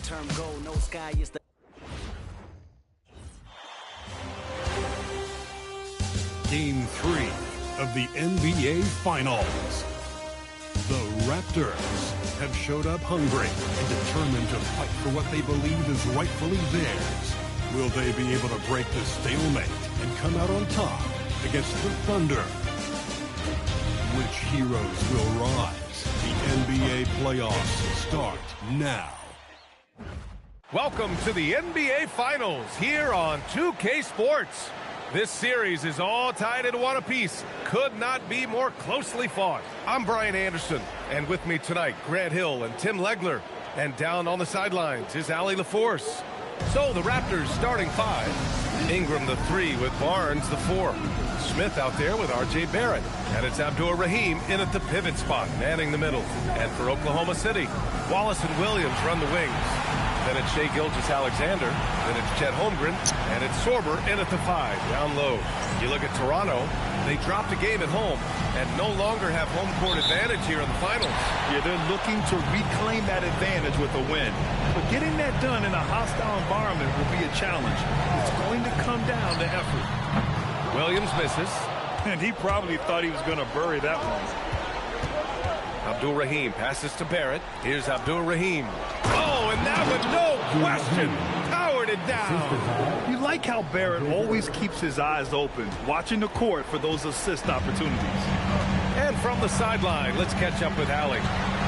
long-term goal. No sky is the Game 3 of the NBA Finals. The Raptors have showed up hungry and determined to fight for what they believe is rightfully theirs. Will they be able to break the stalemate and come out on top against the Thunder? Which heroes will rise? The NBA playoffs start now. Welcome to the NBA Finals here on 2K Sports. This series is all tied into one apiece. Could not be more closely fought. I'm Brian Anderson, and with me tonight, Grant Hill and Tim Legler. And down on the sidelines is Allie LaForce. So the Raptors starting five. Ingram the 3 with Barnes the 4. Smith out there with R.J. Barrett. And it's Abdur-Rahim in at the pivot spot, manning the middle. And for Oklahoma City, Wallace and Williams run the wings. Then it's Shai Gilgeous-Alexander. Then it's Chet Holmgren. And it's Sorber in at the 5, down low. You look at Toronto, they dropped a game at home and no longer have home court advantage here in the finals. Yeah, they're looking to reclaim that advantage with a win. But getting that done in a hostile environment will be a challenge. It's going to come down to effort. Williams misses. And he probably thought he was going to bury that one. Abdur-Rahim passes to Barrett. Here's Abdur-Rahim. Oh, and that one, no question, powered it down. You like how Barrett always keeps his eyes open, watching the court for those assist opportunities. And from the sideline, let's catch up with Allie.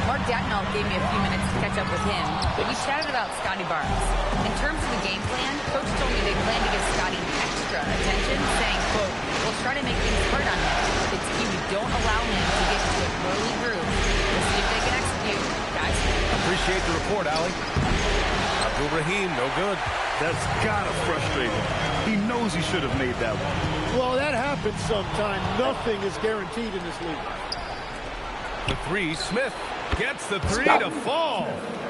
Mark Dagnall gave me a few minutes to catch up with him, but we chatted about Scotty Barnes. In terms of the game plan, Coach told me they plan to give Scotty extra attention, saying, quote, we'll try to make things hard on him. It's key we don't allow him to get into an early groove. We'll see if they can execute, guys. Appreciate the report, Allie. Abdur-Rahim, no good. That's gotta frustrate him. He knows he should have made that one. Well, that happens sometime. Nothing is guaranteed in this league. The 3, Smith gets the 3 to fall.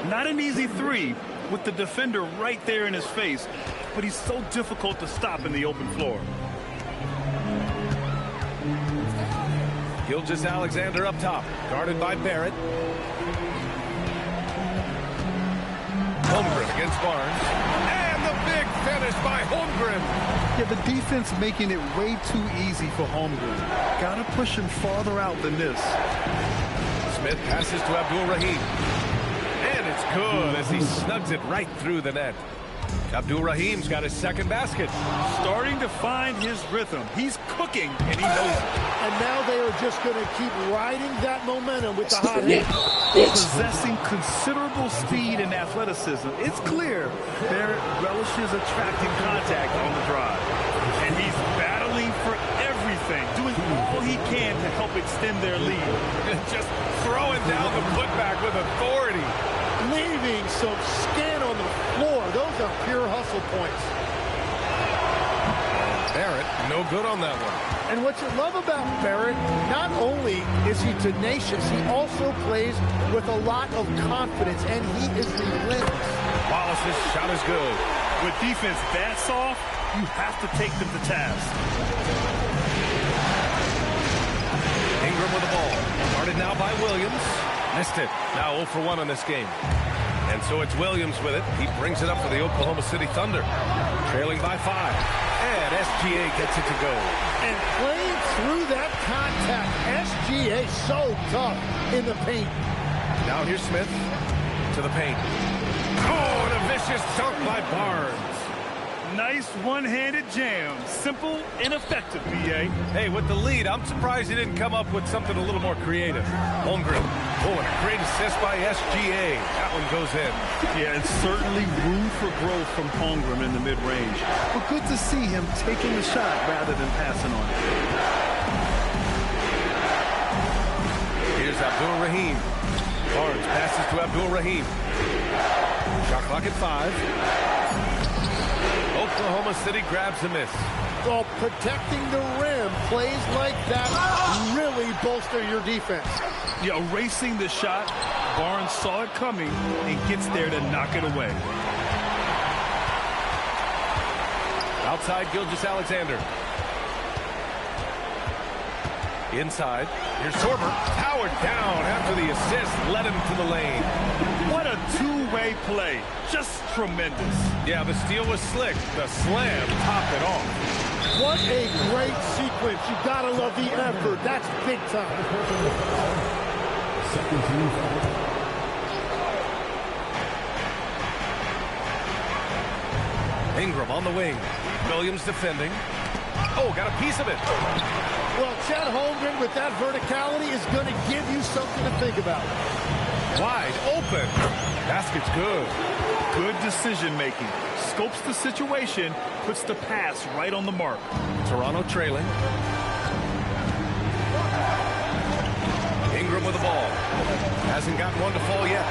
Not an easy 3 with the defender right there in his face, but he's so difficult to stop in the open floor. Gilgeous-Alexander up top, guarded by Barrett. Holmgren against Barnes. And the big finish by Holmgren. Yeah, the defense making it way too easy for Holmgren. Gotta push him farther out than this. Smith passes to Abdur-Rahim. And it's good as he snugs it right through the net. Abdur-Rahim's got his second basket. Starting to find his rhythm. He's cooking, and he knows it. And now they are just going to keep riding that momentum with the hot hand. Possessing considerable speed and athleticism, it's clear Barrett relishes attracting contact on the drive. And he's battling for everything, doing all he can to help extend their lead. Just throwing down the putback with authority. Leaving some skin on the floor. Those are pure hustle points. Barrett, no good on that one. And what you love about Barrett, not only is he tenacious, he also plays with a lot of confidence, and he is relentless. Wallace's shot is good. With defense that soft, you have to take them to task. Ingram with the ball. Guarded now by Williams. Missed it. Now 0 for 1 on this game. And so it's Williams with it. He brings it up for the Oklahoma City Thunder. Trailing by 5. And SGA gets it to go. And playing through that contact, SGA so tough in the paint. Now here's Smith to the paint. Oh, and a vicious dunk by Barnes. Nice one-handed jam. Simple and effective, B.A. Hey, with the lead, I'm surprised he didn't come up with something a little more creative. Holmgren. Oh, and a great assist by SGA. That one goes in. Yeah, and certainly room for growth from Holmgren in the mid-range. But good to see him taking the shot rather than passing on it. Here's Abdur-Rahim. Barnes passes to Abdur-Rahim. Shot clock at 5. Oklahoma City grabs a miss. Well, protecting the rim, plays like that really bolster your defense. Yeah, erasing the shot. Barnes saw it coming and gets there to knock it away. Outside Gilgeous-Alexander. Inside. Here's Sorber. Powered down after the assist. Led him to the lane. What a two-way play. Just tremendous. Yeah, the steal was slick. The slam topped it off. What a great sequence. You gotta love the effort. That's big time. Ingram on the wing. Williams defending. Oh, got a piece of it. Well, Chet Holmgren with that verticality is going to give you something to think about. Wide open. Basket's good. Good decision-making. Scopes the situation, puts the pass right on the mark. Toronto trailing. Ingram with the ball. Hasn't gotten one to fall yet.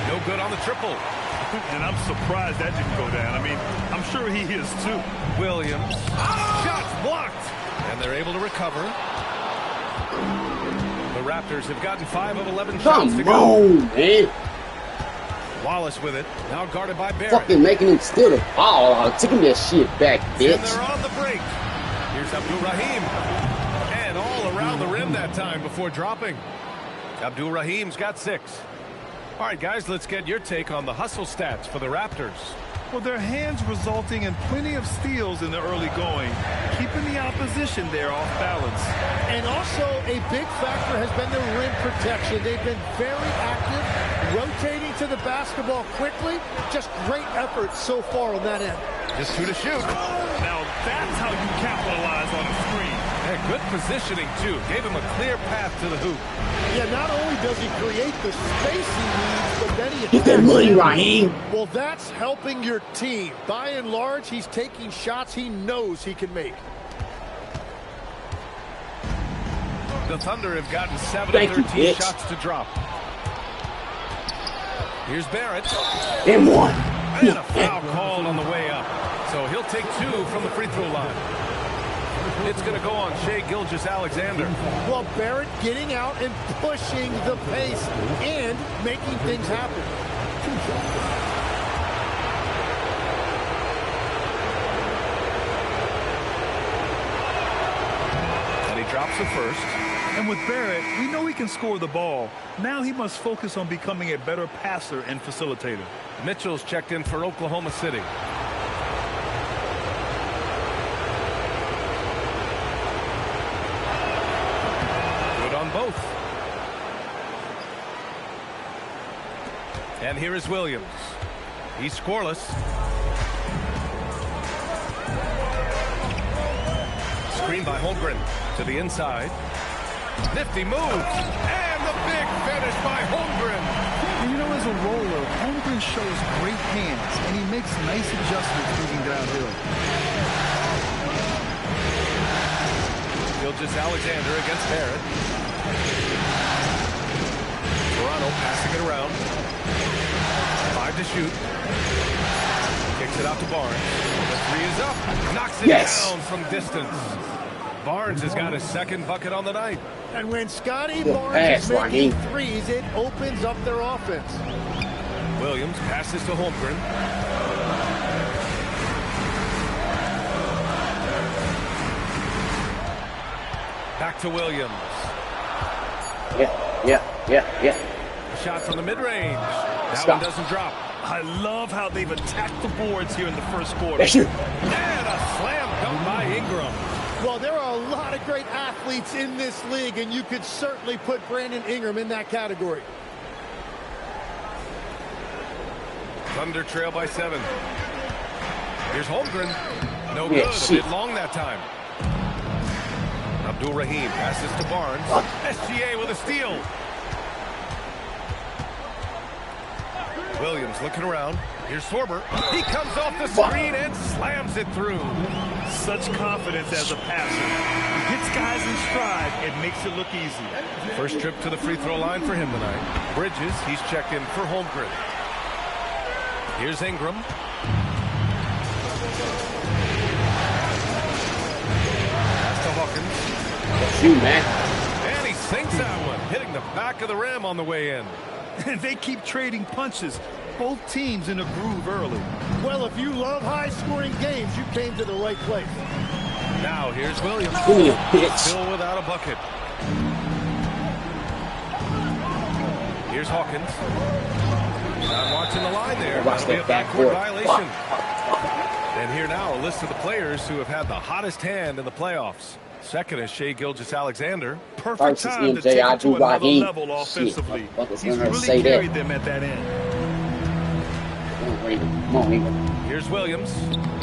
No good on the triple. And I'm surprised that didn't go down. I mean, I'm sure he is too. Williams. Shots blocked. And they're able to recover. The Raptors have gotten 5 of 11 shots to go. Come on, man. Wallace with it. Now guarded by Barrett. Fucking making him steal the ball. I'm taking that shit back, bitch. And they're on the break. Here's Abdul-Rahim. And all around the rim that time before dropping. Abdul-Rahim's got 6. All right, guys, let's get your take on the hustle stats for the Raptors. Well, their hands resulting in plenty of steals in the early going, keeping the opposition there off balance. And also a big factor has been their rim protection. They've been very active, rotating to the basketball quickly. Just great effort so far on that end. Just 2 to shoot. Now that's how you capitalize on a screen. And good positioning, too. Gave him a clear path to the hoop. Yeah, not only does he create the space he needs, but then he Get that money, Raheem. Well, that's helping your team. By and large, he's taking shots he knows he can make. The Thunder have gotten 7 of 13 shots to drop. Here's Barrett. And one. And a foul called on the way up. So he'll take 2 from the free throw line. It's going to go on Shai Gilgeous-Alexander. Well, Barrett getting out and pushing the pace and making things happen. And he drops the first. And with Barrett, we know he can score the ball. Now he must focus on becoming a better passer and facilitator. Mitchell's checked in for Oklahoma City. Both. And here is Williams. He's scoreless. Screen by Holmgren to the inside. Nifty move. And the big finish by Holmgren. And you know, as a roller, Holmgren shows great hands, and he makes nice adjustments moving downhill. Gilgeous-Alexander against Barrett. Toronto passing it around. 5 to shoot. Kicks it out to Barnes. The 3 is up. Knocks it down from distance. Barnes has got his 2nd bucket on the night. And when Scotty Barnes is making threes, it opens up their offense. Williams passes to Holmgren. Back to Williams. Yeah. A shot from the mid-range. That one doesn't drop. I love how they've attacked the boards here in the first quarter. And a slam dunk by Ingram. Well, there are a lot of great athletes in this league, and you could certainly put Brandon Ingram in that category. Thunder trail by 7. Here's Holmgren. No good. A bit long that time. Abdul-Rahim passes to Barnes. SGA with a steal. Williams looking around. Here's Sorber. He comes off the screen and slams it through. Such confidence as a passer. He gets guys in stride and makes it look easy. First trip to the free throw line for him tonight. Bridges, he's checked in for Holmgren. Here's Ingram. Pass to Hawkins. That's you, man. And he sinks that one, hitting the back of the rim on the way in. And they keep trading punches. Both teams in a groove early. Well, if you love high-scoring games, you came to the right place. Now here's Williams. Give me a bitch. Still without a bucket. Here's Hawkins. Not watching the line there. Watch That'll be that a backboard. backcourt violation. And here now, a list of the players who have had the hottest hand in the playoffs. Second is Shai Gilgeous-Alexander. Perfect First is time to MJ, take I it to do another Raheem. level offensively. Shit, motherfuckers He's gonna really say that. carried them at that end. Come on, Ingram. Here's Williams.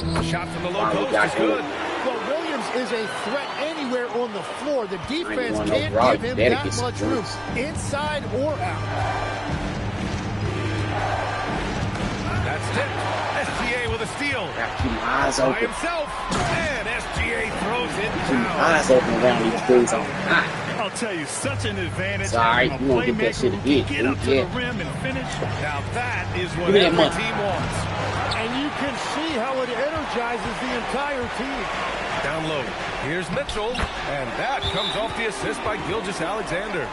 The shot from the low Oh, post yeah, is good. Well, Williams is a threat anywhere on the floor. The defense want can't no give him Daddy that gets much some room, drinks. inside or out. That's tipped. SGA with a steal. Gotta keep my eyes By open. himself. And SGA throws it Keep my down. eyes open around these dudes on hot. I'll tell you, such an advantage. Sorry, having a you won't get that playmaker shit who again, can get up to yeah. the rim and finish. Now that is what Give me that every money. team wants. And you can see how it energizes the entire team. Down low. Here's Mitchell. And that comes off the assist by Gilgeous-Alexander.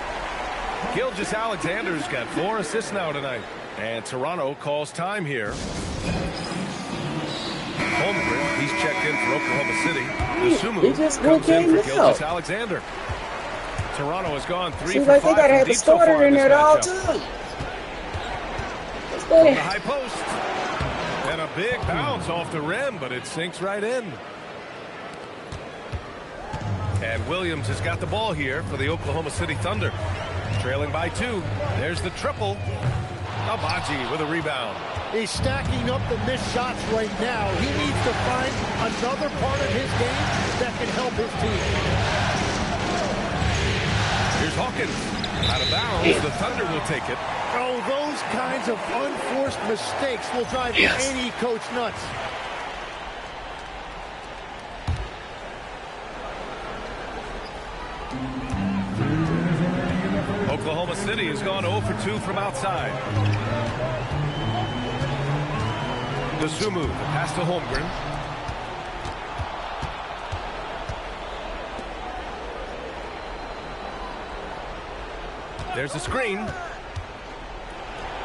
Gilgeous-Alexander's got 4 assists now tonight. And Toronto calls time here. Holmgren, he's checked in for Oklahoma City. He Sumu just comes in came for out. Gilgeous-Alexander. Toronto has gone 3 Seems for like 5 they gotta from have a deep so far starter in this there at all matchup. times. Let's From the go. high post. And a big bounce off the rim, but it sinks right in. And Williams has got the ball here for the Oklahoma City Thunder. Trailing by 2. There's the triple. Abaji with a rebound. He's stacking up the missed shots right now. He needs to find another part of his game that can help his team. Here's Hawkins. Out of bounds. The Thunder will take it. Oh, those kinds of unforced mistakes will drive any coach nuts. Oklahoma City has gone 0 for 2 from outside. Sumu, the pass to Holmgren. There's a screen.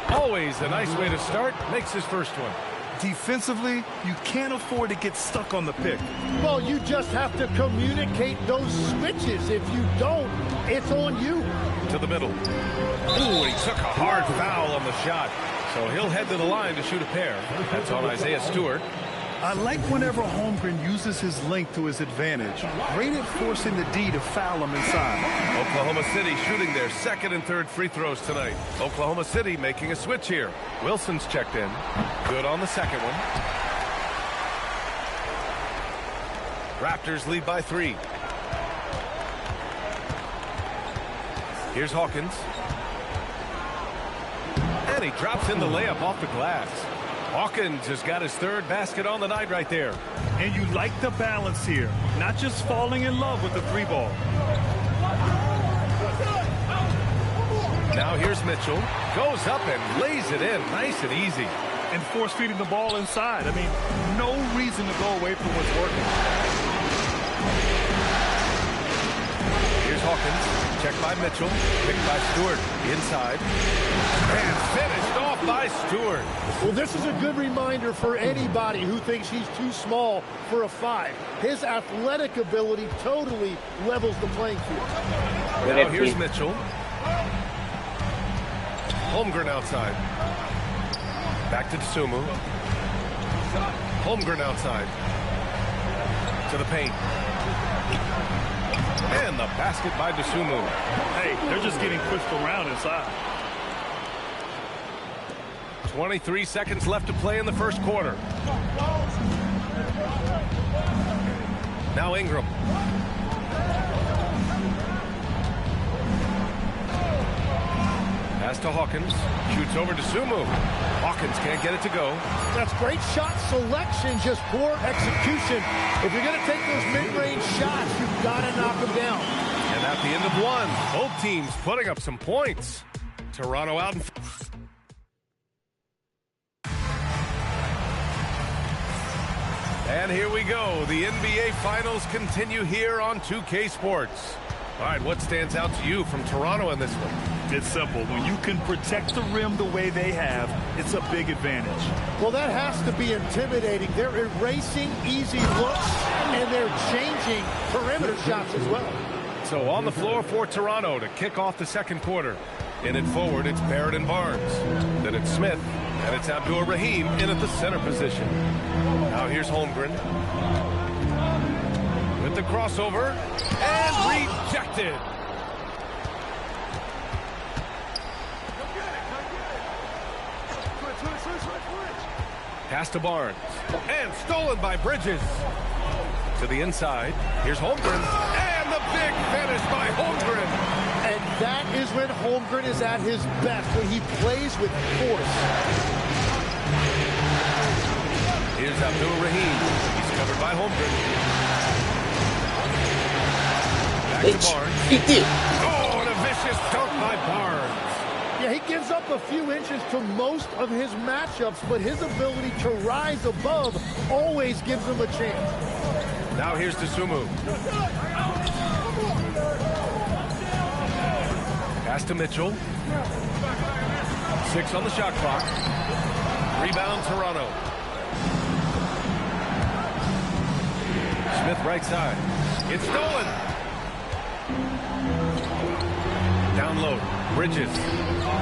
Always a nice way to start. Makes his first one. Defensively, you can't afford to get stuck on the pick. Well, you just have to communicate those switches. If you don't, it's on you. To the middle. Ooh, he took a hard foul on the shot. So he'll head to the line to shoot a pair. That's on Isaiah Stewart. I like whenever Holmgren uses his length to his advantage. Great at forcing the D to foul him inside. Oklahoma City shooting their second and third free throws tonight. Oklahoma City making a switch here. Wilson's checked in. Good on the second one. Raptors lead by 3. Here's Hawkins. And he drops in the layup off the glass. Hawkins has got his third basket on the night right there. And you like the balance here. Not just falling in love with the 3-ball. Now here's Mitchell. Goes up and lays it in. Nice and easy. And force feeding the ball inside. I mean, no reason to go away from what's working. Here's Hawkins. Checked by Mitchell. Picked by Stewart. Inside. And finished off by Stewart. Well, this is a good reminder for anybody who thinks he's too small for a 5. His athletic ability totally levels the playing field. Now here's Mitchell. Holmgren outside. Back to Sumu. Holmgren outside. To the paint. And the basket by Sumu. Hey, they're just getting pushed around inside. 23 seconds left to play in the first quarter. Now Ingram. Pass to Hawkins. Shoots over to Sumu. Hawkins can't get it to go. That's great shot selection, just poor execution. If you're going to take those mid-range shots, you've got to knock them down. And at the end of 1, both teams putting up some points. Toronto out in... And here we go. The NBA Finals continue here on 2K Sports. All right, what stands out to you from Toronto in this one? It's simple. When you can protect the rim the way they have, it's a big advantage. Well, that has to be intimidating. They're erasing easy looks, and they're changing perimeter shots as well. So on the floor for Toronto to kick off the second quarter. In it forward, it's Barrett and Barnes. Then it's Smith, and it's Abdur-Rahim in at the center position. Now here's Holmgren. With the crossover, and rejected. Pass to Barnes, and stolen by Bridges. To the inside, here's Holmgren, and the big finish by Holmgren. And that is when Holmgren is at his best, when he plays with force. Here's Abdur-Rahim. He's covered by Holmgren. Back to Barnes. He did. Oh, and a vicious dunk by Barnes. Yeah, he gives up a few inches to most of his matchups, but his ability to rise above always gives him a chance. Now here's Dosunmu. Pass to Mitchell. 6 on the shot clock. Rebound Toronto. Smith right side. It's stolen. Down low. Bridges.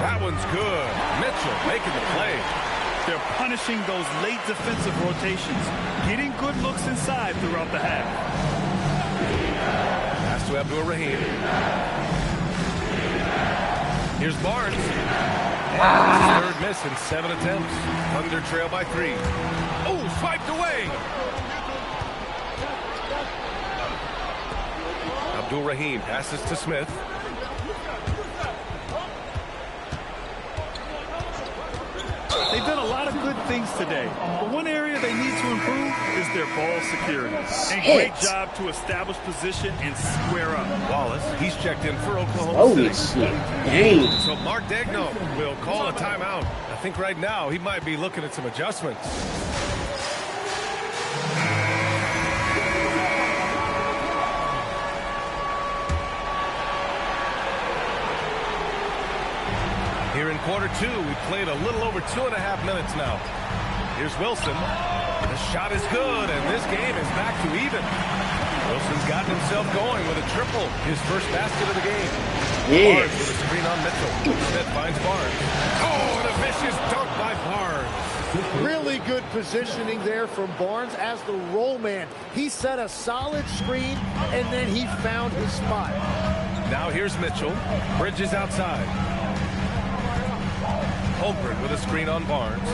That one's good. Mitchell making the play. They're punishing those late defensive rotations, getting good looks inside throughout the half. Pass to Abdur-Rahim. Here's Barnes. And his third miss in 7 attempts. Thunder trail by 3. Oh, swiped away. Abdur-Rahim passes to Smith. They've done a lot of good things today, but one area they need to improve is their ball security. And great job to establish position and square up. Wallace, he's checked in for Oklahoma Holy City. shit. Dang. So Mark Daigneault will call a timeout. I think right now he might be looking at some adjustments. Here in quarter 2, we played a little over 2.5 minutes now. Here's Wilson. The shot is good, and this game is back to even. Wilson's gotten himself going with a triple, his first basket of the game. Yes. Barnes with a screen on Mitchell. Smith finds Barnes. Oh, and a vicious dunk by Barnes. Really good positioning there from Barnes as the roll man. He set a solid screen, and then he found his spot. Now here's Mitchell. Bridges outside. Holmgren with a screen on Barnes.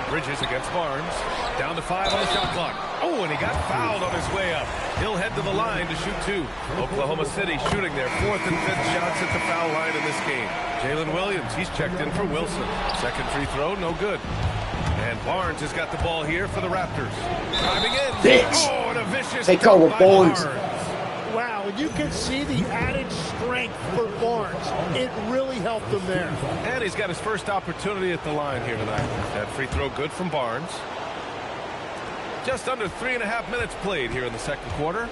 Bridges against Barnes. Down to 5 on the shot clock. Oh, and he got fouled on his way up. He'll head to the line to shoot 2. Oklahoma City shooting their 4th and 5th shots at the foul line in this game. Jalen Williams, he's checked in for Wilson. Second free throw, no good. And Barnes has got the ball here for the Raptors. Driving in. Bitch. Oh, and a vicious Take dunk over by Barnes. Wow, and you can see the added strength for Barnes. It really helped him there. And he's got his first opportunity at the line here tonight. That free throw good from Barnes. Just under 3.5 minutes played here in the second quarter.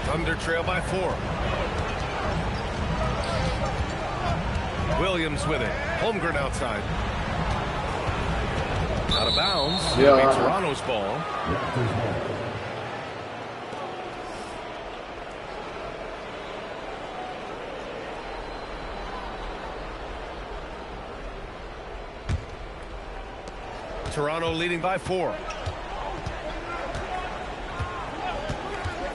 Thunder trail by 4. Williams with it. Holmgren outside. Out of bounds. It'll be Toronto's ball. Toronto leading by 4.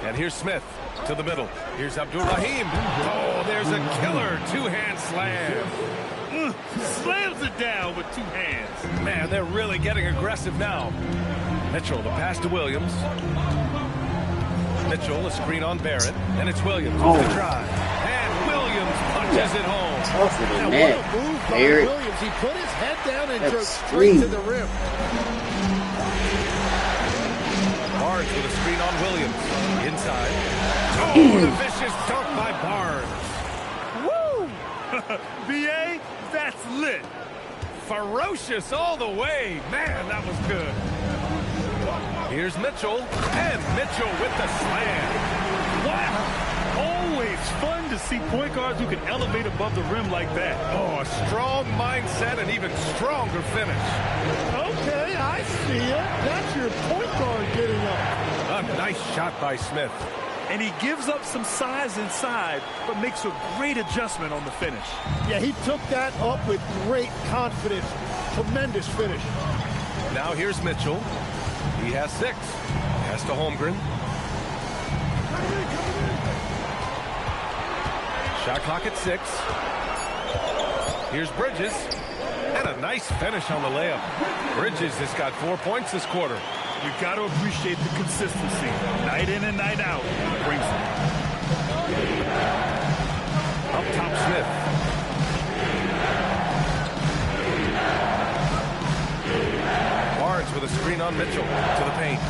And here's Smith to the middle. Here's Abdur-Rahim. Oh, there's a killer 2-hand slam. Slams it down with 2 hands. Man, they're really getting aggressive now. Mitchell, the pass to Williams. Mitchell, a screen on Barrett. And it's Williams with the drive. And Williams punches it home. Tougher than What a that. move by Barrett. Williams. He put his head down and That's drove straight to screen. the rim. Barnes with a screen on Williams. Inside. Oh, and a vicious dunk by Barnes. Woo! BA, that's lit. Ferocious all the way. Man, that was good. Here's Mitchell. And Mitchell with the slam. Wow. Always fun to see point guards who can elevate above the rim like that. Oh, a strong mindset and even stronger finish. Okay, I see it. That's your point guard getting up. A nice shot by Smith. And he gives up some size inside, but makes a great adjustment on the finish. Yeah, he took that up with great confidence. Tremendous finish. Now here's Mitchell. He has 6. Pass to Holmgren. Shot clock at 6. Here's Bridges. And a nice finish on the layup. Bridges has got 4 points this quarter. You've got to appreciate the consistency. Night in and night out. Brings it. Up top, Smith. Barnes with a screen on Mitchell to the paint.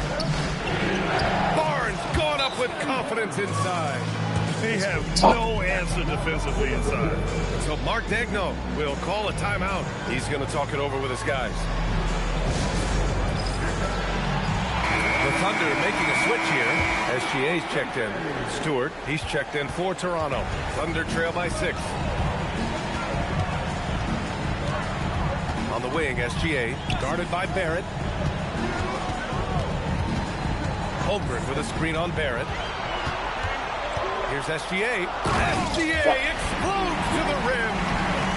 Barnes gone up with confidence inside. They have no answer defensively inside. So Mark Daigneault will call a timeout. He's going to talk it over with his guys. The Thunder making a switch here. SGA's checked in. Stewart, he's checked in for Toronto. Thunder trail by 6. On the wing, SGA, guarded by Barrett. Holmgren with a screen on Barrett. Here's SGA. SGA explodes to the rim.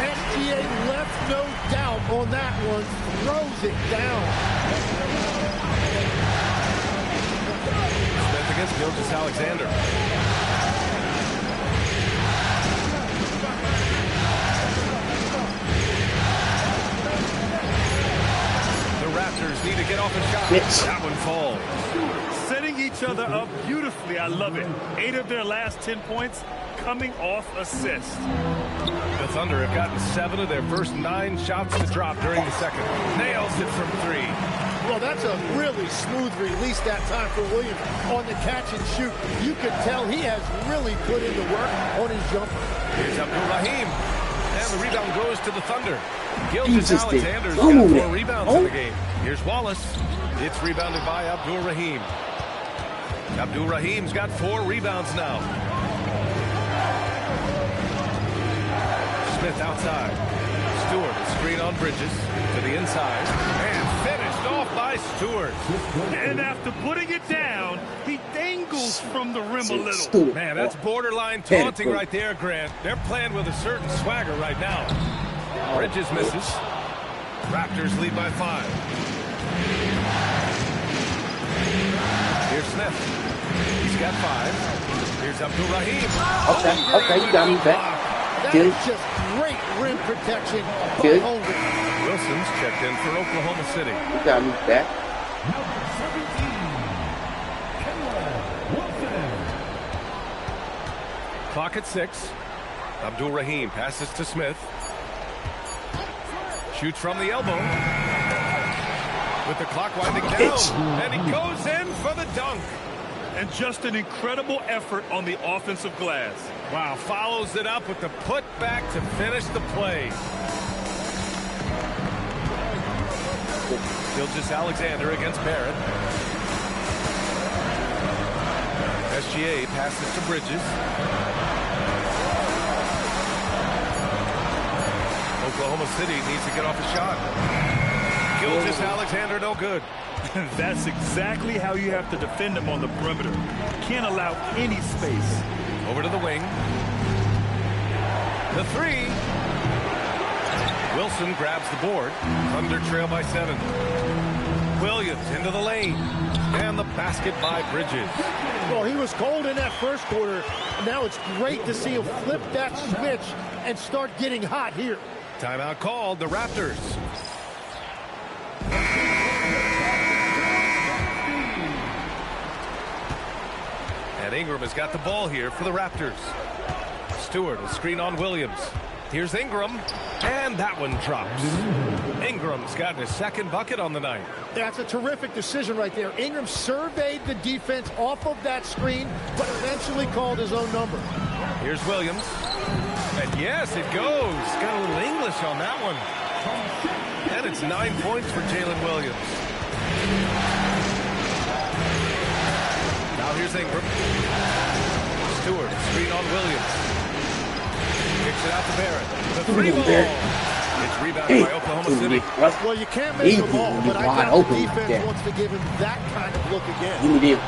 SGA left no doubt on that one. Throws it down. Smith against Gilgeous-Alexander. The Raptors need to get off a shot. That one falls. Setting each other up beautifully. I love it. 8 of their last 10 points coming off assists. The Thunder have gotten 7 of their first 9 shots to drop during the second. Nails it from 3. Well, that's a really smooth release that time for Williams on the catch and shoot. You can tell he has really put in the work on his jumper. Here's Abdul-Rahim. And the rebound goes to the Thunder. Gilgeous-Alexander's got 4 rebounds in the game. Here's Wallace. It's rebounded by Abdul-Rahim. Abdul-Rahim's got 4 rebounds now. Smith outside. Stewart, screen on Bridges to the inside. And finished off by Stewart. And after putting it down, he dangles from the rim a little. Man, that's borderline taunting right there, Grant. They're playing with a certain swagger right now. Bridges misses. Raptors lead by 5. Here's Smith. He's got 5. Here's Abdul-Rahim. Okay, you got me back. That is just great rim protection by Holmgren. Wilson's checked in for Oklahoma City. You got me back. Clock at 6. Abdul-Rahim passes to Smith. Shoots from the elbow. With the clock winding down. And he goes in for the dunk. And just an incredible effort on the offensive glass. Wow, follows it up with the putback to finish the play. Gilgeous-Alexander against Barrett. SGA passes to Bridges. Oklahoma City needs to get off a shot. Gilgeous-Alexander no good. That's exactly how you have to defend him on the perimeter. Can't allow any space. Over to the wing. The 3. Wilson grabs the board. Thunder trail by 7. Williams into the lane. And the basket by Bridges. Well, he was cold in that first quarter. Now it's great to see him flip that switch and start getting hot here. Timeout called, the Raptors. And Ingram has got the ball here for the Raptors. Stewart, a screen on Williams. Here's Ingram, and that one drops. Ingram's gotten his 2nd bucket on the night. That's a terrific decision right there. Ingram surveyed the defense off of that screen, but eventually called his own number. Here's Williams. And yes, it goes. Got a little English on that one. And it's 9 points for Jalen Williams. Now here's Ingram. Stewart, screen on Williams. Kicks it out to Barrett. The three ball. It's rebounded by Oklahoma City. Well, you can't make them all, but I doubt the defense wants to give him that kind of look again. Give me them.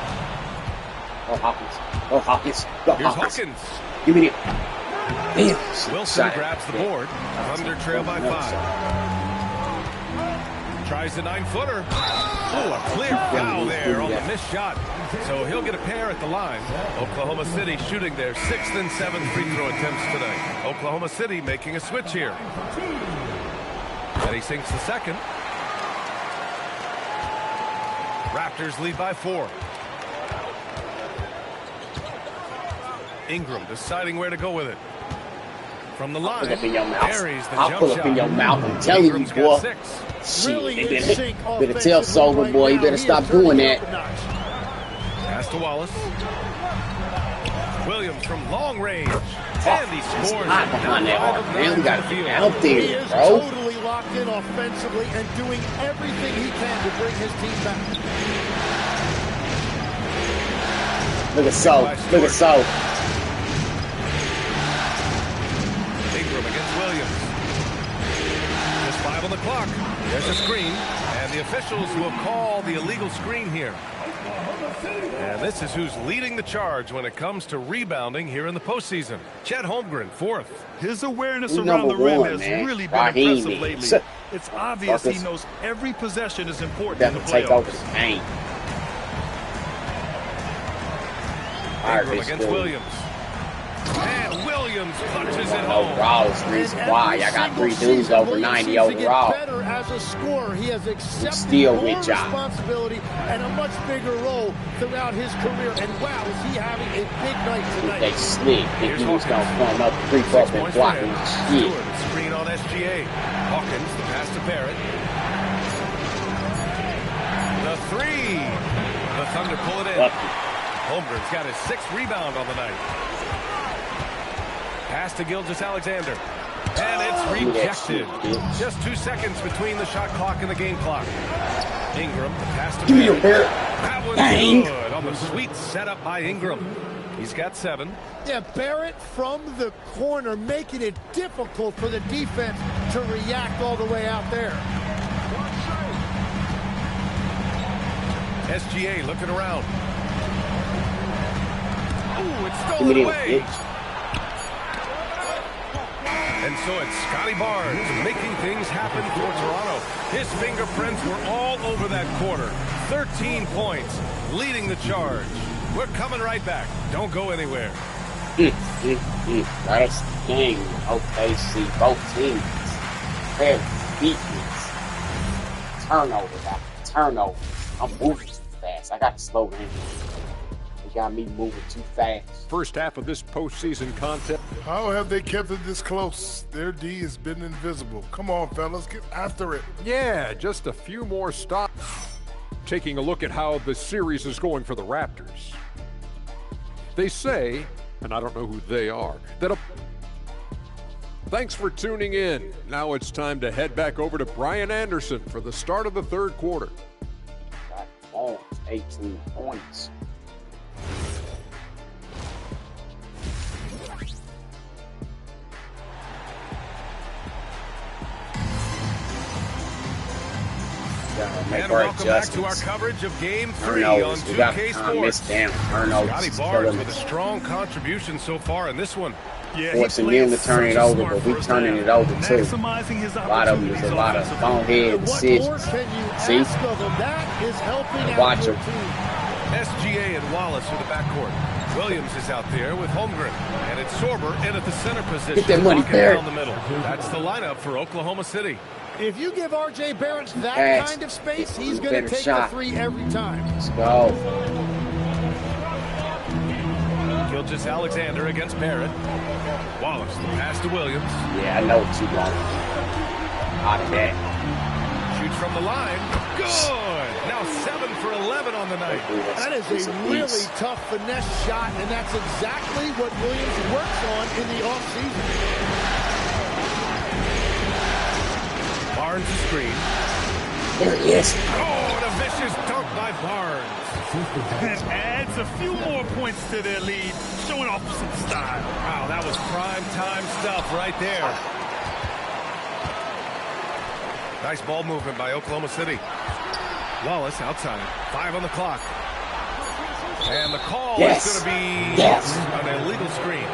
Go Hawkins. Go Hawkins. Go Here's Hawkins. Hawkins. Give me them. Damn. Wilson grabs the board. Thunder trail by 5. Tries the 9-footer. Oh, a clear foul there on the missed shot. So he'll get a pair at the line. Oklahoma City shooting their 6th and 7th free throw attempts tonight. Oklahoma City making a switch here. And he sinks the second. Raptors lead by 4. Ingram deciding where to go with it. From the line, I'll pull up in your mouth. buries the I'll jump pull up shot. in your mouth. I'm telling you, Ingram's boy. got 6. Shit, they better tell Sober, boy, you better stop doing that. Pass to Wallace. Williams from long range. And he scores. Not behind that arc, man. We got to get out He there, is bro. totally locked in offensively and doing everything he can to bring his team back. Look at So. Look at So. Ingram against Williams. Just 5 on the clock. There's a screen. And the officials will call the illegal screen here. And this is who's leading the charge when it comes to rebounding here in the postseason. Chet Holmgren, 4th. His awareness He's around the rim #1, has man. really been Raheem impressive is. lately. It's obvious he knows every possession is important in the Definitely take over playoffs. the game. Ingram against Williams. And Williams punches it No, home. Raw is the reason why. I got 3 dudes over 90 overall. Better as a scorer, he has accepted Still more with y'all. responsibility and a much bigger role throughout his career. And wow, is he having a big night tonight? They slick. Think he was going to come up, creep 6 up, and points block for him. him. Shit. Stewart, screen on SGA. Hawkins, the pass to Barrett. The 3. The Thunder pull it in. Lucky. Holmgren's got his 6th rebound on the night. Pass to Gilgeous-Alexander. And it's rejected. Just 2 seconds between the shot clock and the game clock. Ingram, the pass to Give me a Barrett. pair. That one's Dang. good on the sweet setup by Ingram. He's got 7. Yeah, Barrett from the corner, making it difficult for the defense to react all the way out there. SGA looking around. Ooh, it's Give me stolen them, away. bitch. And so it's Scotty Barnes making things happen for Toronto. His fingerprints were all over that quarter. 13 points, leading the charge. We're coming right back. Don't go anywhere. That's the game. OKC, both teams. Fair defense. Turnovers after turnovers. I'm moving too fast. I got to slow down. They got me moving too fast. First half of this postseason contest. How have they kept it this close? Their D has been invisible. Come on, fellas, get after it. Yeah, just a few more stops. Taking a look at how the series is going for the Raptors. They say, and I don't know who they are, that Thanks for tuning in. Now it's time to head back over to Brian Anderson for the start of the 3rd quarter. Got on 18 points. And welcome back to our coverage of Game 3 on 2K Sports. Scotty Barnes with a strong contribution so far in this one. Yeah, Forcing them to turn it over, but we turning it over too. Maximizing his A lot of them is a lot of bonehead decisions. What more can you See? ask of him? That is helping out Watch your him. team. SGA and Wallace for the backcourt. Williams is out there with Holmgren. And it's Sorber in at the center position. Get that money, locking Barrett. down the middle. That's the lineup for Oklahoma City. If you give R.J. Barrett that Pass. kind of space, he's Better going to take shot. the 3 every time. Let's go. Gilgeous-Alexander against Barrett. Wallace, the pass to Williams. Yeah, I know what you want. Out of that. Shoots from the line. Good! Now 7 for 11 on the night. That is a really tough finesse shot, and that's exactly what Williams works on in the offseason. Barnes the screen. There he is. Oh, and a vicious dunk by Barnes. And adds a few more points to their lead, showing off some style. Wow, that was prime time stuff right there. Nice ball movement by Oklahoma City. Wallace outside. 5 on the clock. And the call is going to be an illegal screen.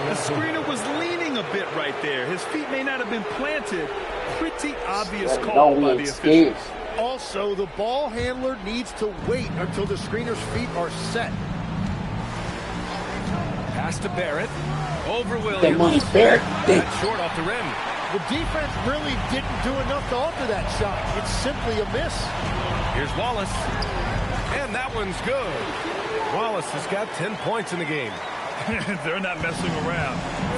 The screener was leaning a bit right there. His feet may not have been planted. Pretty obvious call by the officials. Also, the ball handler needs to wait until the screener's feet are set. Pass to Barrett. Over Williams. That money's Barrett. That's short off the rim. The defense really didn't do enough to alter that shot. It's simply a miss. Here's Wallace. And that one's good. Wallace has got 10 points in the game. They're not messing around.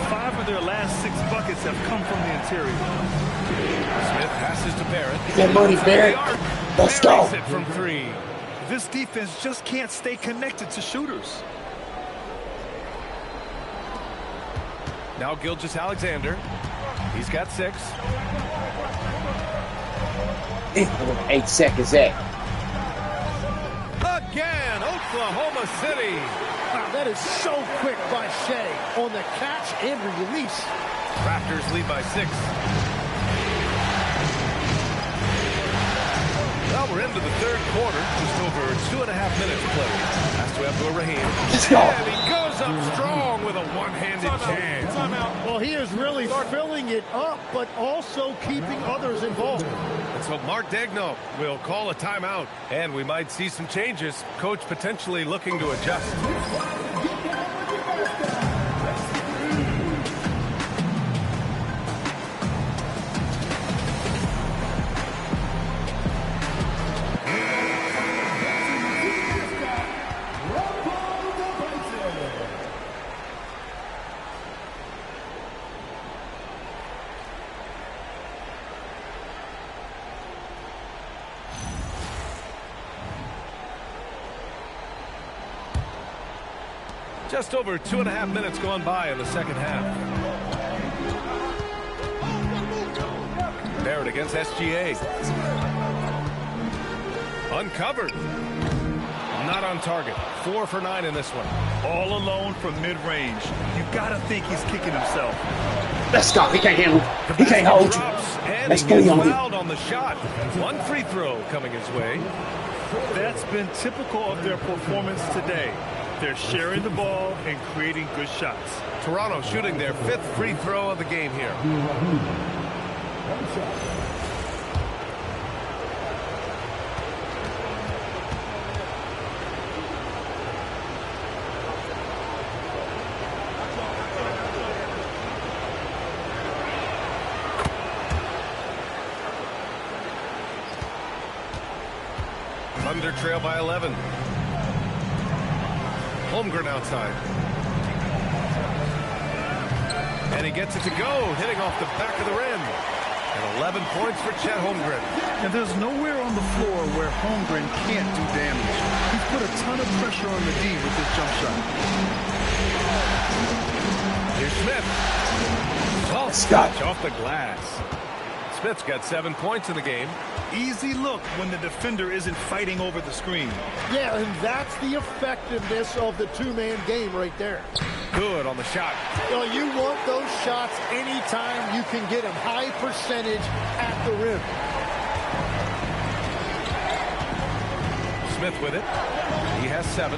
5 of their last 6 buckets have come from the interior. Smith passes to Barrett. That money's Barrett. Let's go. It from 3. This defense just can't stay connected to shooters. Now Gilgeous-Alexander. He's got 6. 8 seconds there. Again, Oklahoma City. Wow, that is so quick by Shea on the catch and release. Raptors lead by 6. Well, we're into the 3rd quarter. Just over 2.5 minutes played. Pass to Abdul-Rahim. Let's go. And he goes up strong with a one-handed jam. Well, he is really filling it up, but also keeping others involved. And so Mark Daigneault will call a timeout, and we might see some changes. Coach potentially looking to adjust. Just over 2.5 minutes gone by in the 2nd half. Barrett against SGA. Uncovered. Not on target. 4 for 9 in this one. All alone from mid-range. You gotta think he's kicking himself. Let's go. He can't handle. He can't hold you. And Let's he go, gets young. fouled on the shot. 1 free throw coming his way. That's been typical of their performance today. They're sharing the ball and creating good shots. Toronto shooting their 5th free throw of the game here. Thunder trail by 11. Holmgren outside. And he gets it to go, hitting off the back of the rim. And 11 points for Chet Holmgren. And there's nowhere on the floor where Holmgren can't do damage. He's put a ton of pressure on the D with this jump shot. Here's Smith. Oh, Scott off the glass. Smith's got 7 points in the game. Easy look when the defender isn't fighting over the screen. Yeah, and that's the effectiveness of the two-man game right there. Good on the shot. You know, you want those shots anytime you can get them high percentage at the rim. Smith with it. He has 7.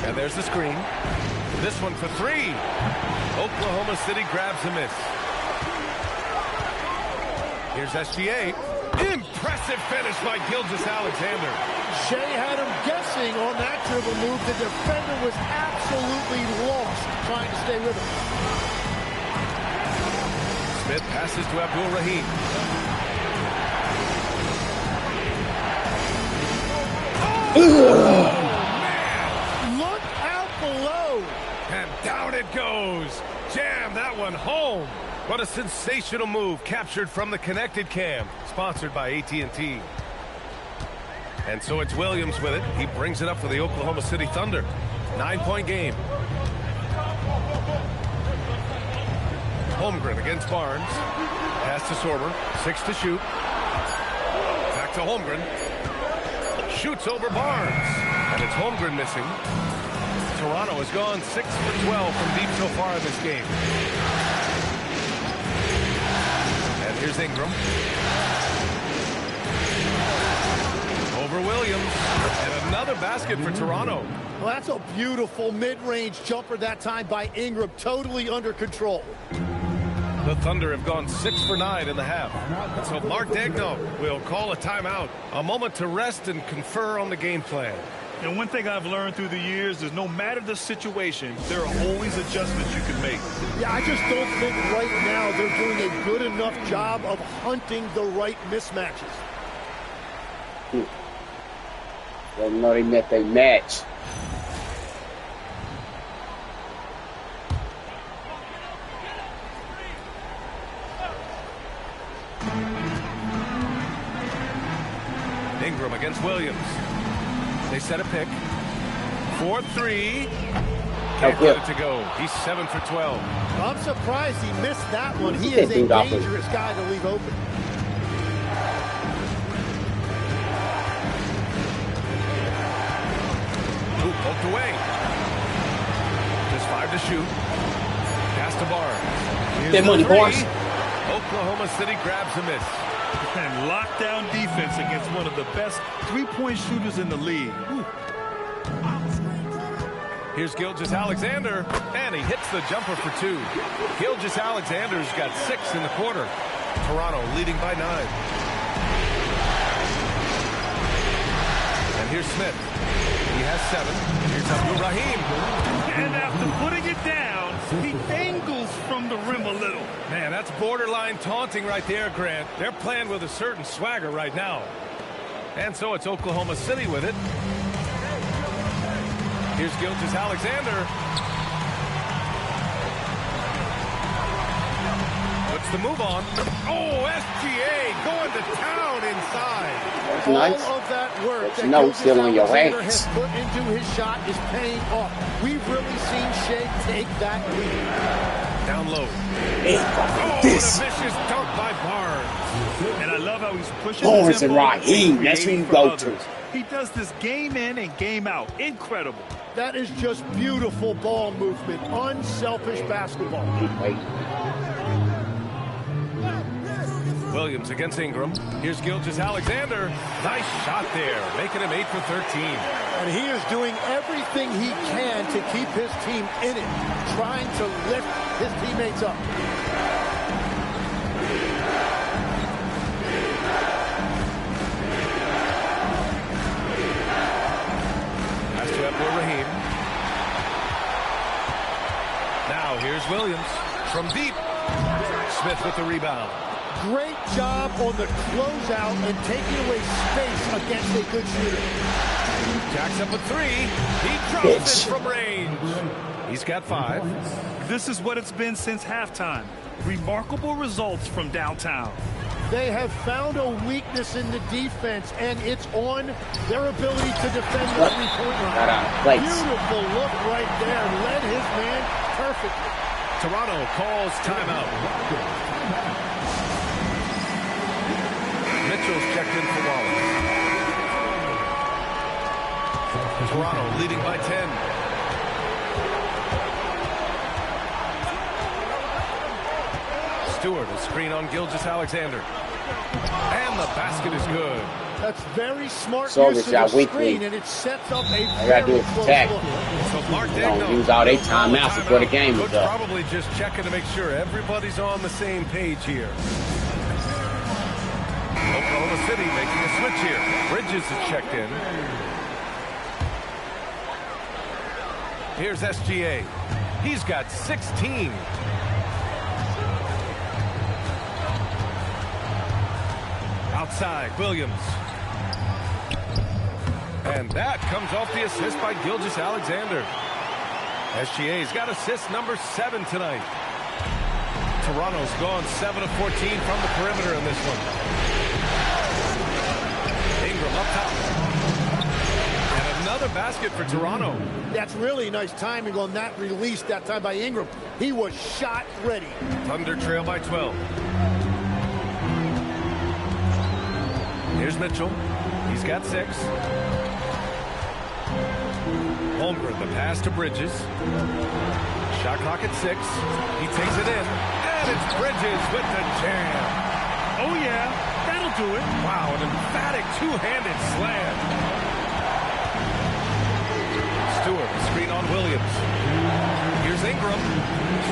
And there's the screen. This one for 3. Oklahoma City grabs a miss. Here's SGA. Impressive finish by Gilgeous-Alexander. Shea had him guessing on that dribble move. The defender was absolutely lost trying to stay with him. Smith passes to Abdul-Rahim. Oh, man. Look out below. And down it goes. Jam that one home. What a sensational move captured from the connected cam, sponsored by AT&T. And so it's Williams with it. He brings it up for the Oklahoma City Thunder. 9-point game. Holmgren against Barnes. Pass to Sorber. 6 to shoot. Back to Holmgren. Shoots over Barnes. And it's Holmgren missing. Toronto has gone 6 for 12 from deep so far in this game. And here's Ingram. Over Williams. And another basket for Toronto. Well, that's a beautiful mid-range jumper that time by Ingram. Totally under control. The Thunder have gone 6 for 9 in the half. And so Mark Daigneault will call a timeout. A moment to rest and confer on the game plan. And one thing I've learned through the years is no matter the situation, there are always adjustments you can make. Yeah, I just don't think right now they're doing a good enough job of hunting the right mismatches. They know they met their match. Ingram against Williams. They set a pick. 4-3. Can't get it to go. He's 7 for 12. I'm surprised he missed that one. He is a dangerous guy to leave open. Ooh, poked away. Just 5 to shoot. Pass to Barnes. That money, Barnes. Oklahoma City grabs a miss. And lockdown defense against one of the best three-point shooters in the league. Ooh. Here's Gilgeous-Alexander, and he hits the jumper for 2. Gilgeous-Alexander's got 6 in the quarter. Toronto leading by 9. And here's Smith. He has 7. Here's Abdul-Rahim. And after putting it down, he angles from the rim a little. Man, that's borderline taunting right there, Grant. They're playing with a certain swagger right now. And so it's Oklahoma City with it. Here's Gilgeous-Alexander. Puts the move on. Oh, SGA going to town inside. That's nice. All of that work that no still on your has put into his shot is paying off. We've really seen Shea take that lead. Down low. Oh, this. What a vicious dunk by Barnes. And I love how he's pushing Barnes the and tempo. Raheem. That's who you go to. He does this game in and game out. Incredible. That is just beautiful ball movement. Unselfish basketball. Wait. Williams against Ingram. Here's Gilgeous-Alexander. Nice shot there, making him 8 for 13. And he is doing everything he can to keep his team in it, trying to lift his teammates up. Pass to Abdul-Rahim. Now here's Williams from deep. Smith with the rebound. Great job on the closeout and taking away space against a good shooter. Jacks up a 3. He drops it from range. He's got 5. This is what it's been since halftime. Remarkable results from downtown. They have found a weakness in the defense, and it's on their ability to defend the three-point line. Beautiful look right there. Led his man perfectly. Toronto calls timeout. Mitchell's checked in for Wallace. Toronto leading by 10. Stewart, a screen on Gilgeous-Alexander. And the basket is good. That's very smart So use of the screen, and it sets up a very close look. So Mark Don't Daigneault use all their timeouts before the game is Coach up. probably just checking to make sure everybody's on the same page here. Oklahoma City making a switch here. Bridges is checked in. Here's SGA. He's got 16. Outside, Williams. And that comes off the assist by Gilgeous-Alexander. SGA's got assist number 7 tonight. Toronto's gone 7 of 14 from the perimeter in this one. Ingram up top. And another basket for Toronto. That's really nice timing on that release that time by Ingram. He was shot ready. Thunder trail by 12. Here's Mitchell. He's got 6. Holmgren, the pass to Bridges. Shot clock at 6. He takes it in. And it's Bridges with the jam. Oh, yeah. That'll do it. Wow, an emphatic two-handed slam. Stewart, screen on Williams. Here's Ingram.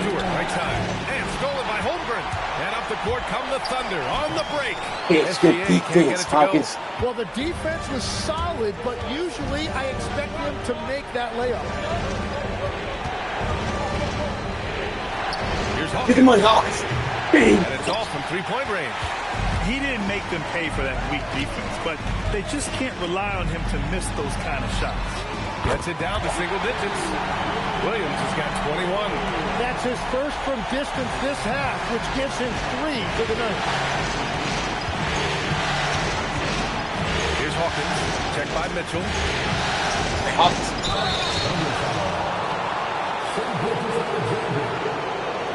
Stewart, right side. And stolen by Holmgren. And up the court come the Thunder on the break. It's good defense, Hawkins. Well, the defense was solid, but usually I expect them to make that layup. Here's Get the money, Hawkins. Bang. And it's off from three-point range. He didn't make them pay for that weak defense, but they just can't rely on him to miss those kind of shots. Gets it down to single digits. Williams has got 21. That's his first from distance this half, which gives him 3 for the night. Here's Hawkins. Checked by Mitchell. Hey, Hawkins.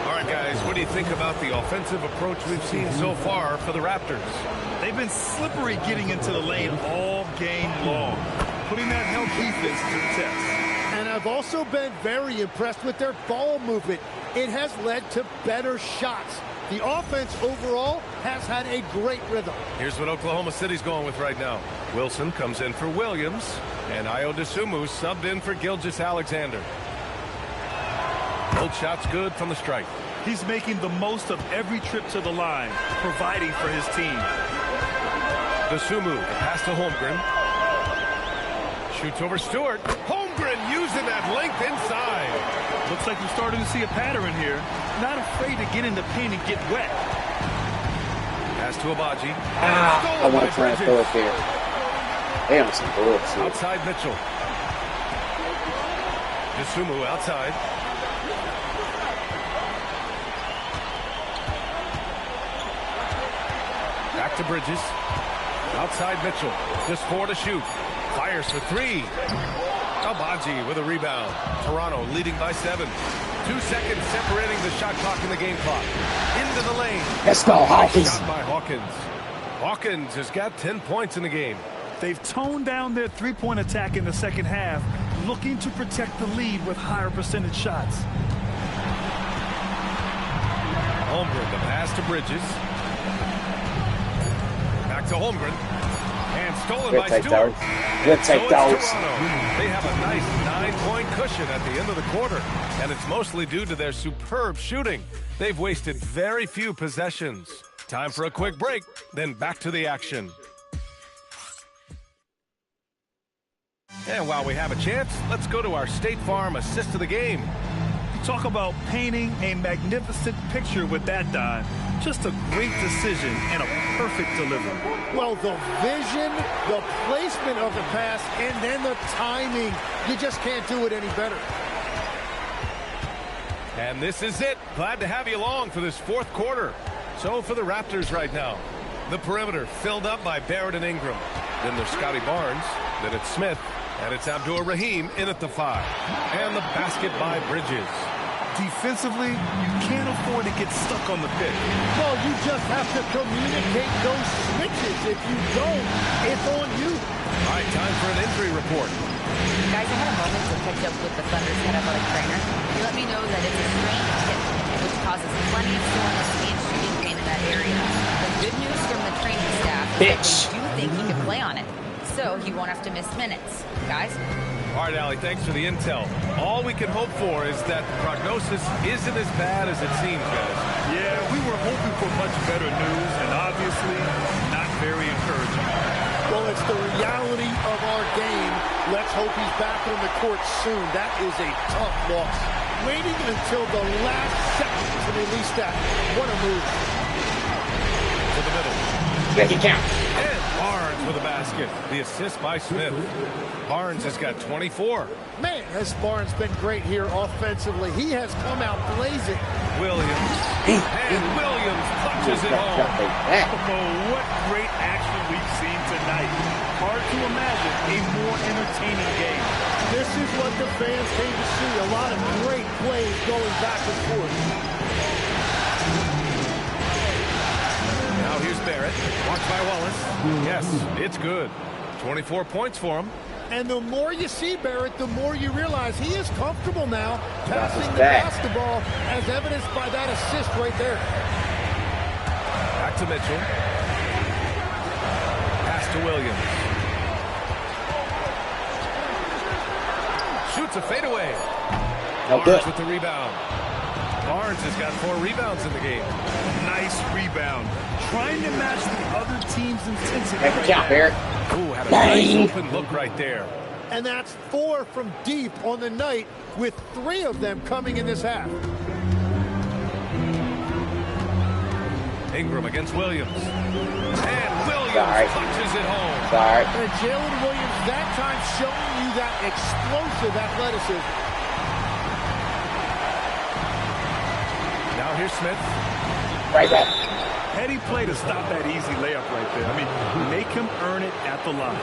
All right, guys, what do you think about the offensive approach we've seen so far for the Raptors? They've been slippery getting into the lane all game long, putting that help defense to the test. And I've also been very impressed with their ball movement. It has led to better shots. The offense overall has had a great rhythm. Here's what Oklahoma City's going with right now. Wilson comes in for Williams, and Ayo Dosunmu subbed in for Gilgeous-Alexander. Both shots good from the stripe. He's making the most of every trip to the line, providing for his team. Dosunmu, the pass to Holmgren. Shoots over Stewart. Holmgren using that length inside. Looks like we're starting to see a pattern here. Not afraid to get in the paint and get wet. Pass to Abaji. I want to try and throw it there. Damn, some bullets. Outside Mitchell. Dosunmu outside. Back to Bridges. Outside Mitchell. Just 4 to shoot. Fires for 3. Abaji with a rebound. Toronto leading by 7. 2 seconds separating the shot clock and the game clock. Into the lane. Let's go, Hawkins. Shot by Hawkins. Hawkins has got 10 points in the game. They've toned down their three-point attack in the second half, looking to protect the lead with higher percentage shots. Holmgren, the pass to Bridges. Back to Holmgren. And stolen by Stewart. Good take those. They have a nice 9-point cushion at the end of the quarter, and it's mostly due to their superb shooting. They've wasted very few possessions. Time for a quick break, then back to the action. And while we have a chance, let's go to our State Farm assist of the game. Talk about painting a magnificent picture with that dime. Just a great decision and a perfect delivery. Well, the vision, the placement of the pass, and then the timing. You just can't do it any better. And this is it. Glad to have you along for this fourth quarter. So for the Raptors right now, the perimeter filled up by Barrett and Ingram. Then there's Scotty Barnes. Then it's Smith. And it's Abdur-Rahim in at the 5. And the basket by Bridges. Defensively, you can't afford to get stuck on the pick. Well, you just have to communicate those switches. If you don't, it's on you. All right, time for an injury report. Guys, I had a moment to catch up with the Thunder's head athletic trainer. He let me know that it's a strained hip, which causes plenty of soreness and shooting pain in that area. The good news from the training staff is that they do think he can play on it, so he won't have to miss minutes. Guys? All right, Allie, thanks for the intel. All we can hope for is that the prognosis isn't as bad as it seems, guys. Yeah, we were hoping for much better news, and obviously not very encouraging. Well, it's the reality of our game. Let's hope he's back on the court soon. That is a tough loss. Waiting until the last second to release that. What a move. To the middle. Make it count. And Barnes with a basket. The assist by Smith. Barnes has got 24. Man, has Barnes been great here offensively. He has come out blazing. Williams. And Williams punches it home. Oh, what great action we've seen tonight. Hard hard to imagine a more entertaining game. This is what the fans came to see. A lot of great plays going back and forth. Now here's Barrett. Watched by Wallace. Yes, it's good. 24 points for him. And the more you see Barrett, the more you realize he is comfortable now passing the basketball, as evidenced by that assist right there. Back to Mitchell. Pass to Williams. Shoots a fadeaway. Barnes with the rebound. Barnes has got 4 rebounds in the game. Nice rebound. Trying to match the other team's intensity. Good job, Barrett. Ooh, had a nice open look right there. And that's 4 from deep on the night, with 3 of them coming in this half. Ingram against Williams. And Williams punches it home. And Jalen Williams that time showing you that explosive athleticism. Now here's Smith. Right back. Heady play to stop that easy layup right there. I mean, make him earn it at the line.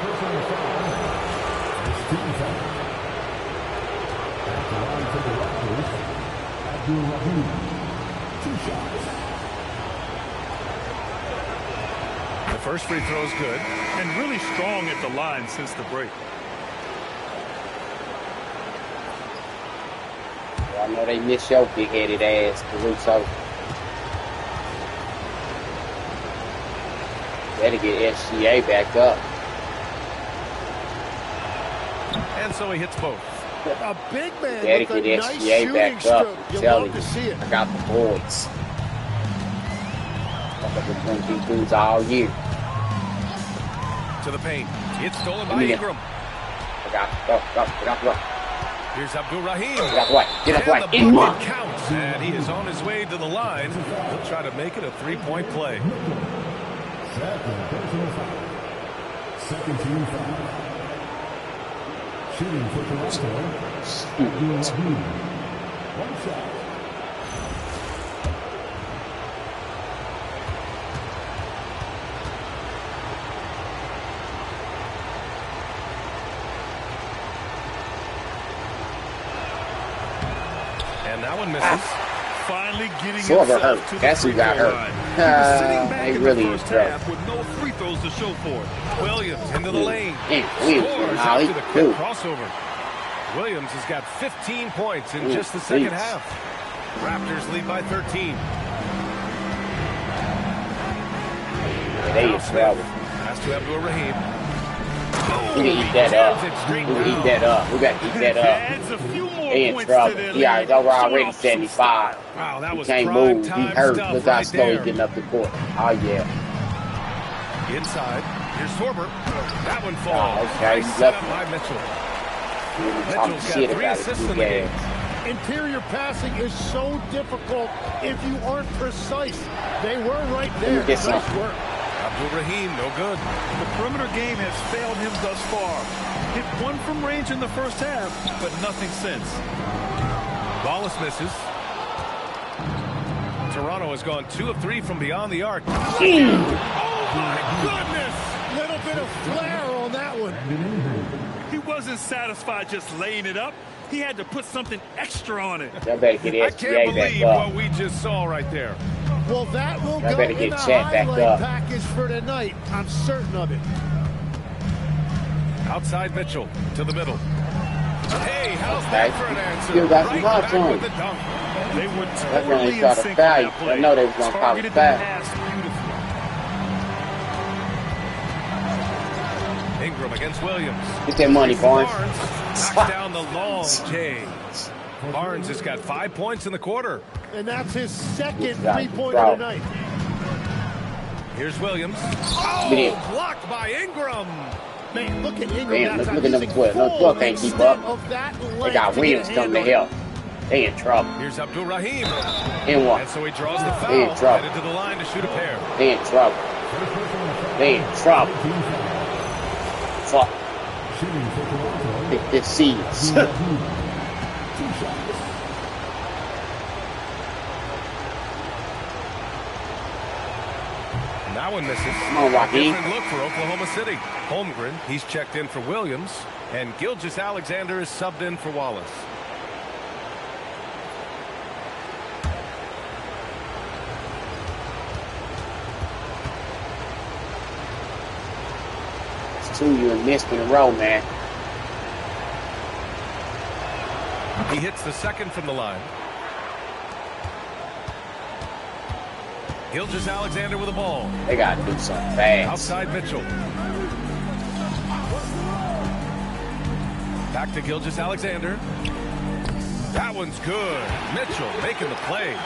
The first free throw is good. And really strong at the line since the break. I know they miss your big-headed ass, Caruso. Better get SGA back up. And so he hits both. A big man Better with a get nice SGA shooting back up. stroke. I'm You telling love to see you. it. I got the boys. I've been doing these dudes all year. To the paint. It's stolen by Ingram. I got go. Get out the way. Here's Abdul Rahim. Get out the way. Get out the way. And the bucket counts. And he is on his way to the line. He'll try to make it a 3-point play. Second team foul. Shooting for Toronto. One shot. And that one misses. Finally getting Silver hurt. himself to the That's who free got throw hurt. line. He was sitting back They in really the is first rough. half with no free throws to show for it. Williams into the lane. Williams, Scores nah, after he the cool. quick crossover. Williams has got 15 points in just the second half. Raptors lead by 13. They in trouble. Pass to Abdul Rahim. We can eat that up. We can eat that up. We got to eat that up. Adds a few more They in points trouble. to their Yeah, lead. he's over Show already off some 75. Wow, that He was can't prime move. He time hurt. stuff Look how right slow he's there. getting up the court. Oh, yeah. Inside. Here's Sorber. That one Oh, falls. okay. Nice He's set left. up by Mitchell. Really talking Mitchell's shit got 3 about his assists in big the game. ass. Interior passing is so difficult if you aren't precise. They were right there. Get some. Nice work. Abdul Rahim, no good. The perimeter game has failed him thus far. Hit 1 from range in the first half, but nothing since. Wallace misses. Toronto has gone 2 of 3 from beyond the arc. Oh, my goodness. Little bit of flair on that one. He wasn't satisfied just laying it up. He had to put something extra on it. Y'all better get I can't SGA believe back what up. we just saw right there. Well, that will Y'all go better in get the Chet back highlight up. package for tonight. I'm certain of it. Outside Mitchell to the middle. Hey, how's Okay. that for an answer? Still got some Right hot back on. with the dunk. They were That's when totally they in try to sync foul on you. that play. I know they was gonna call it Targeted the foul. pass beautifully. Ingram against Williams. Get that money, Barnes. Knocks down the long J. Barnes has got 5 points in the quarter. And that's his second Yeah, three-pointer bro. tonight. Here's Williams. Get Oh, blocked by Ingram. Man, look at Ingram. Damn, that time. look at number Using 12. Number 12 can't full keep up. extent of that They length got to Williams get a coming to hand on help. They in trouble. Here's Abdul Rahim. In one. And so he draws the They in foul. trouble. Headed to the line to shoot a pair. They in trouble. They in trouble. Fuck. Pick this seeds. And that one misses. Come on, Raheem. Different look for Oklahoma City. Holmgren, he's checked in for Williams. And Gilgeous-Alexander is subbed in for Wallace. It's 2 you missed in a row, man. He hits the second from the line. Gilgeous-Alexander with the ball. They got to do something fast. Outside Mitchell. Back to Gilgeous-Alexander. That one's good. Mitchell making the play.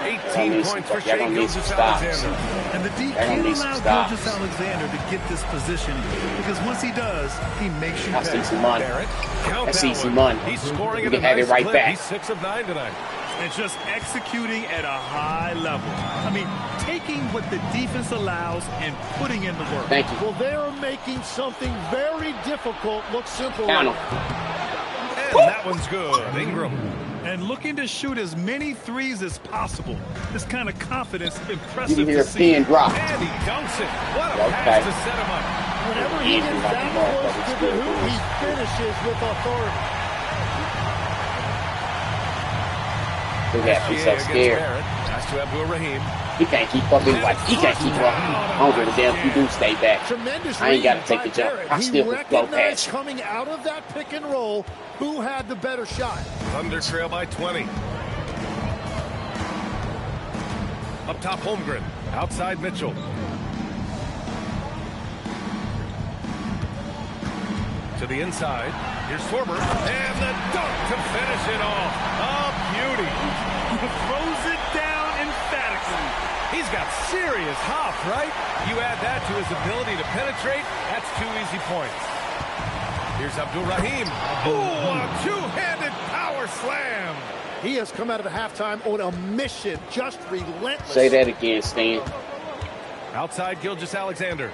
18 points for Shane Gilgeous-Alexander. And the D can't allow Gilgeous-Alexander to get this position because once he does, he makes you I see pay. some money. I see some money. He's scoring You at a can have nice it right clip. back. He's 6 of 9 tonight. And just executing at a high level. I mean, taking what the defense allows and putting in the work. Thank you. Well, they're making something very difficult look simple. Count 'em. And that one's good. Ingram. And looking to shoot as many threes as possible. This kind of confidence, You impressive can hear to a see. pin drop. And he dunks it. What a Okay. pass to set him up. Whenever he gets that close to the hoop, he finishes with authority. Look at him, he's so against scared. Barrett. Pass to Abdul-Rahim. He can't keep up. He's like, he can't keep up. Hungry to death. You do stay back. Tremendous I ain't got to read take by the jump. Barrett. I still He can throw recognized past you. coming out of that pick and roll who had the better shot. Thunder trail by 20. Up top, Holmgren. Outside, Mitchell. To the inside. Here's Sorber. And the dunk to finish it off. A beauty. Throws it down emphatically. He's got serious hop, right? You add that to his ability to penetrate, that's 2 easy points. Here's Abdul-Rahim. Oh, a two-handed power slam. He has come out of the halftime on a mission, just relentless. Say that again, Stan. Outside Gilgeous-Alexander.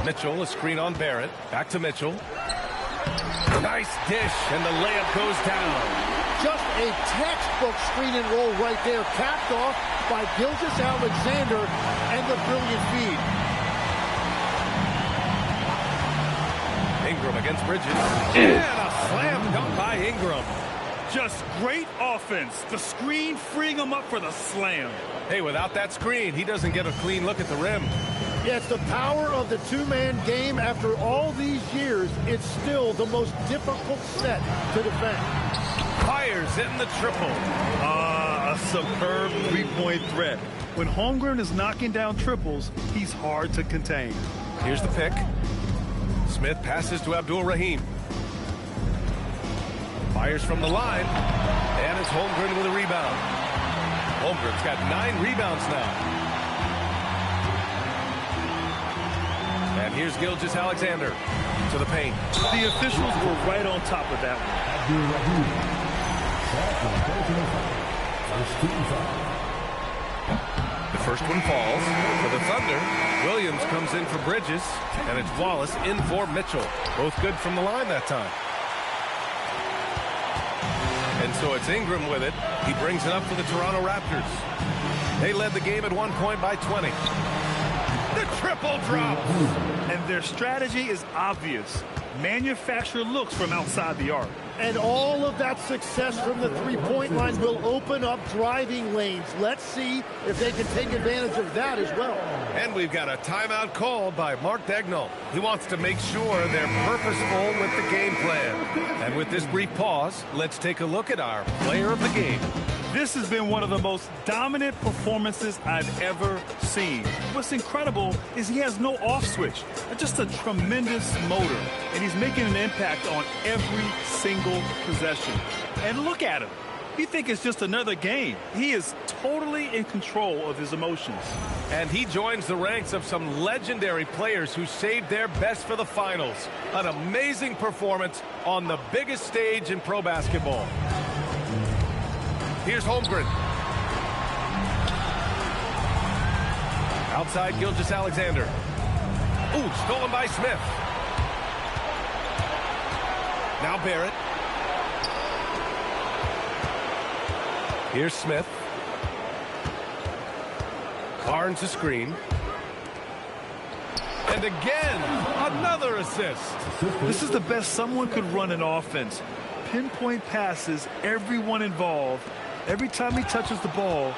Mitchell, a screen on Barrett. Back to Mitchell. Nice dish, and the layup goes down. Just a textbook screen and roll right there, capped off by Gilgeous-Alexander and the brilliant feed. Ingram against Bridges. And a slam dunk by Ingram. Just great offense. The screen freeing him up for the slam. Hey, without that screen, he doesn't get a clean look at the rim. Yeah, it's the power of the two-man game. After all these years, it's still the most difficult set to defend. Fires in the triple. A superb three-point threat. When Holmgren is knocking down triples, he's hard to contain. Here's the pick. Smith passes to Abdul-Rahim. Fires from the line. And it's Holmgren with a rebound. Holmgren's got 9 rebounds now. And here's Gilgeous-Alexander to the paint. The officials were right on top of that one. The first one falls for the Thunder. Williams comes in for Bridges, and it's Wallace in for Mitchell. Both good from the line that time. And so it's Ingram with it. He brings it up for the Toronto Raptors. They led the game at one point by 20. The triple drop. And their strategy is obvious. Manufacture looks from outside the arc. And all of that success from the three-point line will open up driving lanes. Let's see if they can take advantage of that as well. And we've got a timeout called by Mark Daigneault. He wants to make sure they're purposeful with the game plan. And with this brief pause, let's take a look at our player of the game. This has been one of the most dominant performances I've ever seen. What's incredible is he has no off switch, just a tremendous motor, and he's making an impact on every single possession. And look at him. You think it's just another game. He is totally in control of his emotions. And he joins the ranks of some legendary players who saved their best for the finals. An amazing performance on the biggest stage in pro basketball. Here's Holmgren. Outside Gilgeous-Alexander. Ooh, stolen by Smith. Now Barrett. Here's Smith. Barnes a screen. And again, another assist. This is the best someone could run an offense. Pinpoint passes, everyone involved. Every time he touches the ball,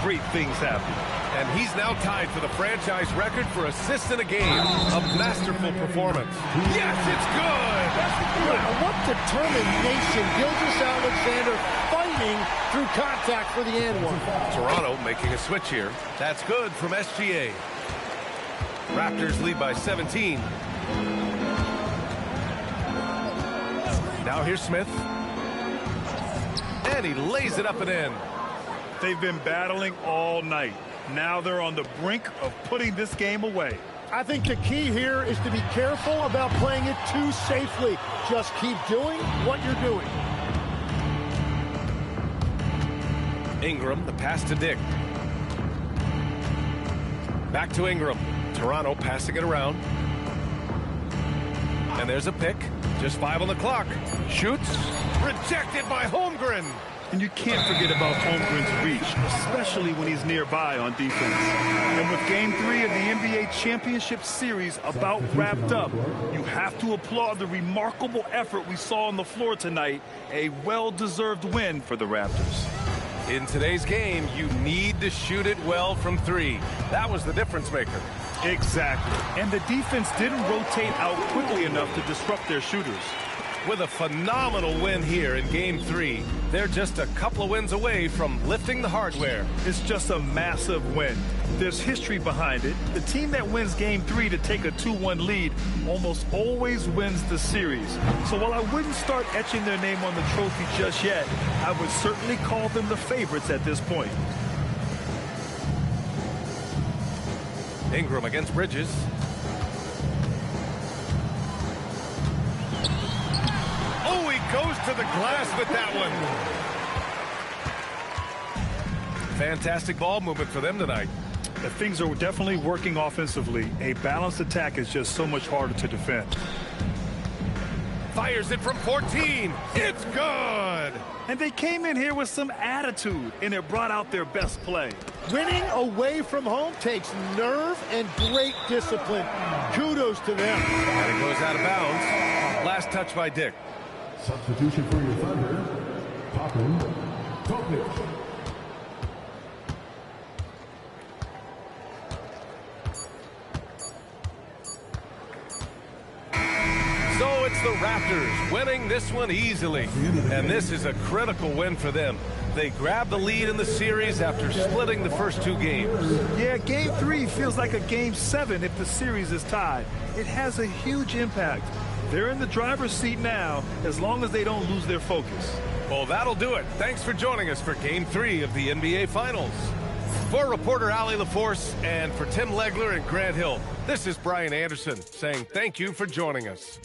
great things happen. And he's now tied for the franchise record for assists in a game. A masterful performance. Yes, it's good. Wow, what determination. Gilgeous-Alexander fighting through contact for the and one. Toronto making a switch here. That's good from SGA. Raptors lead by 17. Now here's Smith. And he lays it up and in. They've been battling all night. Now they're on the brink of putting this game away. I think the key here is to be careful about playing it too safely. Just keep doing what you're doing. Ingram, the pass to Dick. Back to Ingram. Toronto passing it around. And there's a pick. Just 5 on the clock. Shoots. Rejected by Holmgren. And you can't forget about Holmgren's reach, especially when he's nearby on defense. And with Game 3 of the NBA Championship Series about wrapped up, you have to applaud the remarkable effort we saw on the floor tonight. A well-deserved win for the Raptors. In today's game, you need to shoot it well from 3. That was the difference maker. Exactly. And the defense didn't rotate out quickly enough to disrupt their shooters. With a phenomenal win here in Game 3, they're just a couple of wins away from lifting the hardware. It's just a massive win. There's history behind it. The team that wins Game 3 to take a 2-1 lead almost always wins the series. So while I wouldn't start etching their name on the trophy just yet, I would certainly call them the favorites at this point. Ingram against Bridges. Oh, he goes to the glass with that one. Fantastic ball movement for them tonight. Things are definitely working offensively. A balanced attack is just so much harder to defend. Fires it from 14. It's good. And they came in here with some attitude, and it brought out their best play. Winning away from home takes nerve and great discipline. Kudos to them. And it goes out of bounds. Last touch by Dick. Substitution for your Thunder, Poppin, Topic. So it's the Raptors winning this one easily. And this is a critical win for them. They grab the lead in the series after splitting the first 2 games. Yeah, Game 3 feels like a Game 7 if the series is tied. It has a huge impact. They're in the driver's seat now, as long as they don't lose their focus. Well, that'll do it. Thanks for joining us for Game 3 of the NBA Finals. For reporter Ali LaForce and for Tim Legler and Grant Hill, this is Brian Anderson saying thank you for joining us.